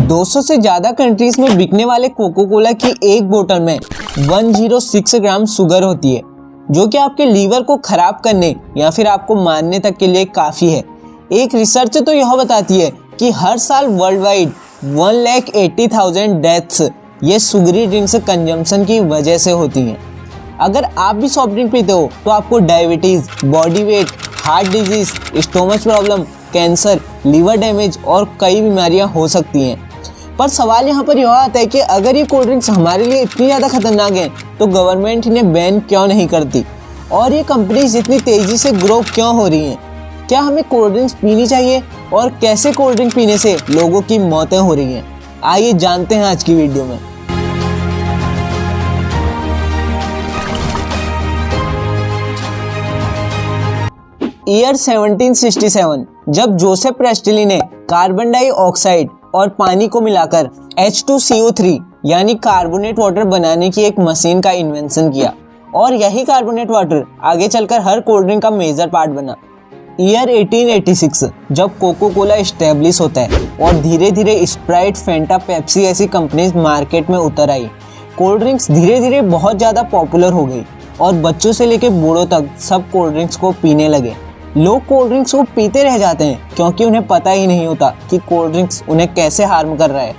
200 से ज़्यादा कंट्रीज में बिकने वाले कोको कोला की एक बोतल में 106 ग्राम शुगर होती है, जो कि आपके लीवर को खराब करने या फिर आपको मारने तक के लिए काफ़ी है। एक रिसर्च तो यह बताती है कि हर साल वर्ल्ड वाइड 1,80,000 डेथ्स ये शुगरी ड्रिंक्स कंजम्पशन की वजह से होती हैं। अगर आप भी सॉफ्ट ड्रिंक पीते हो तो आपको diabetes, body weight, heart disease, stomach problem, cancer, liver damage और कई बीमारियां हो सकती हैं। पर सवाल यहाँ पर यह आता है कि अगर ये कोल्ड ड्रिंक्स हमारे लिए इतनी ज़्यादा खतरनाक हैं तो गवर्नमेंट इन्हें बैन क्यों नहीं करती और ये कंपनीज इतनी तेज़ी से ग्रो क्यों हो रही हैं? क्या हमें कोल्ड ड्रिंक्स पीनी चाहिए और कैसे कोल्ड ड्रिंक पीने से लोगों की मौतें हो रही हैं? आइए जानते हैं आज की वीडियो में। ईयर 1767 जब जोसेफ प्रेस्टली ने कार्बन डाइऑक्साइड और पानी को मिलाकर H2CO3 यानी कार्बोनेट वाटर बनाने की एक मशीन का इन्वेंशन किया और यही कार्बोनेट वाटर आगे चलकर हर कोल्ड ड्रिंक का मेजर पार्ट बना। ईयर 1886 जब कोको कोला एस्टेब्लिश होता है और धीरे धीरे स्प्राइट, फेंटा, पेप्सी ऐसी कंपनीज मार्केट में उतर आई। कोल्ड ड्रिंक्स धीरे धीरे बहुत ज़्यादा पॉपुलर हो गई और बच्चों से लेकर बूढ़ों तक सब कोल्ड ड्रिंक्स को पीने लगे। लोग कोल्ड ड्रिंक्स को पीते रह जाते हैं क्योंकि उन्हें पता ही नहीं होता कि कोल्ड ड्रिंक्स उन्हें कैसे हार्म कर रहा है।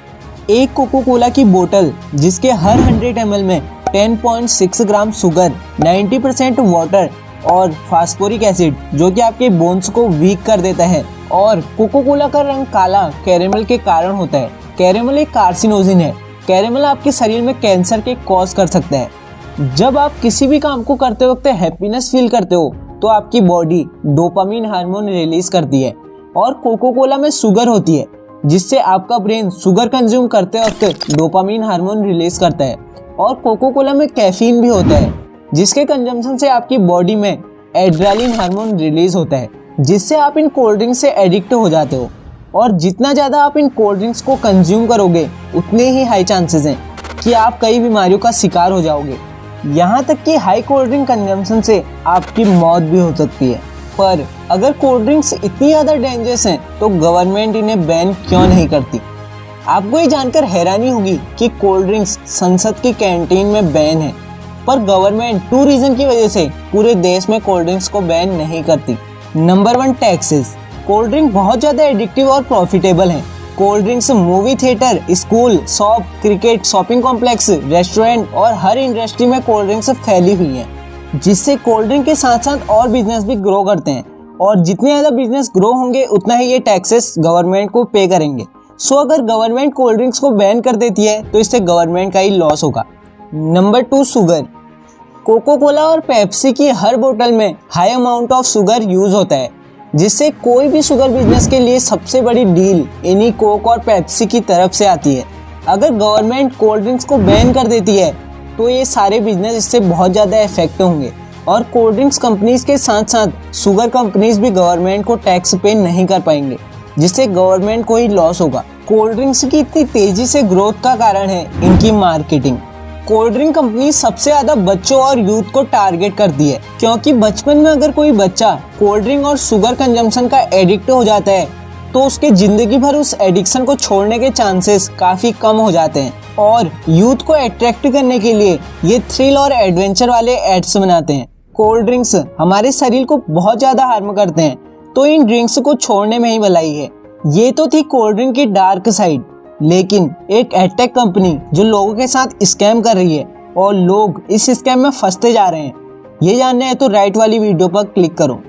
एक कोको कोला की बोतल जिसके हर 100 ml में 10.6 ग्राम शुगर, 90% वाटर और फास्फोरिक एसिड जो कि आपके बोन्स को वीक कर देता है, और कोको कोला का रंग काला कैरेमल के कारण होता है। कैरेमल एक कार्सिनोजिन है। कैरेमल आपके शरीर में कैंसर के कॉज कर सकता है। जब आप किसी भी काम को करते वक्त हैप्पीनेस फील करते हो तो आपकी बॉडी डोपामिन हार्मोन रिलीज करती है और कोको कोला में शुगर होती है जिससे आपका ब्रेन शुगर कंज्यूम करते वक्त डोपामिन हार्मोन रिलीज करता है। और कोको कोला में कैफीन भी होता है जिसके कंजम्पशन से आपकी बॉडी में एड्रेनलिन हार्मोन रिलीज होता है जिससे आप इन कोल्ड ड्रिंक्स से एडिक्ट हो जाते हो। और जितना ज़्यादा आप इन कोल्ड ड्रिंक्स को कंज्यूम करोगे उतने ही हाई चांसेस हैं कि आप कई बीमारियों का शिकार हो जाओगे। यहाँ तक कि हाई कोल्ड ड्रिंक कंजम्पशन से आपकी मौत भी हो सकती है। पर अगर कोल्ड ड्रिंक्स इतनी ज़्यादा डेंजरस हैं तो गवर्नमेंट इन्हें बैन क्यों नहीं करती? आपको ये जानकर हैरानी होगी कि कोल्ड ड्रिंक्स संसद की कैंटीन में बैन है, पर गवर्नमेंट 2 रीज़न की वजह से पूरे देश में कोल्ड ड्रिंक्स को बैन नहीं करती। Number 1, taxes. कोल्ड ड्रिंक बहुत ज़्यादा एडिक्टिव और प्रॉफिटेबल हैं। Cold drinks movie theatre, school, shop, cricket, shopping complex, restaurant और हर इंडस्ट्री में कोल्ड ड्रिंक्स फैली हुई हैं, जिससे कोल्ड ड्रिंक के साथ साथ और बिजनेस भी ग्रो करते हैं। और जितने ज़्यादा बिजनेस ग्रो होंगे उतना ही ये टैक्सेस गवर्नमेंट को पे करेंगे। सो अगर गवर्नमेंट कोल्ड ड्रिंक्स को बैन कर देती है तो इससे गवर्नमेंट का ही लॉस होगा। Number 2, sugar. कोको कोला और पेप्सी की हर बोतल में high amount of sugar use होता है, जिससे कोई भी शुगर बिजनेस के लिए सबसे बड़ी डील इन्हीं कोक और पेप्सी की तरफ से आती है। अगर गवर्नमेंट कोल्ड ड्रिंक्स को बैन कर देती है तो ये सारे बिजनेस इससे बहुत ज़्यादा इफेक्ट होंगे और कोल्ड ड्रिंक्स कंपनीज के साथ साथ शुगर कंपनीज भी गवर्नमेंट को टैक्स पे नहीं कर पाएंगे, जिससे गवर्नमेंट को ही लॉस होगा। कोल्ड ड्रिंक्स की इतनी तेज़ी से ग्रोथ का कारण है इनकी मार्केटिंग। कोल्ड ड्रिंक कंपनी सबसे ज़्यादा बच्चों और यूथ को टारगेट करती है क्योंकि बचपन में अगर कोई बच्चा कोल्ड ड्रिंक और शुगर कंजम्पशन का एडिक्ट हो जाता है तो उसके ज़िंदगी भर उस एडिक्शन को छोड़ने के चांसेस काफ़ी कम हो जाते हैं। और यूथ को अट्रैक्ट करने के लिए ये थ्रिल और एडवेंचर वाले एड्स बनाते हैं। कोल्ड ड्रिंक्स हमारे शरीर को बहुत ज़्यादा हार्म करते हैं तो इन ड्रिंक्स को छोड़ने में ही भलाई है। ये तो थी कोल्ड ड्रिंक की डार्क साइड, लेकिन एक एडटेक कंपनी जो लोगों के साथ स्कैम कर रही है और लोग इस स्कैम में फंसते जा रहे हैं, ये जानना है तो राइट वाली वीडियो पर क्लिक करो।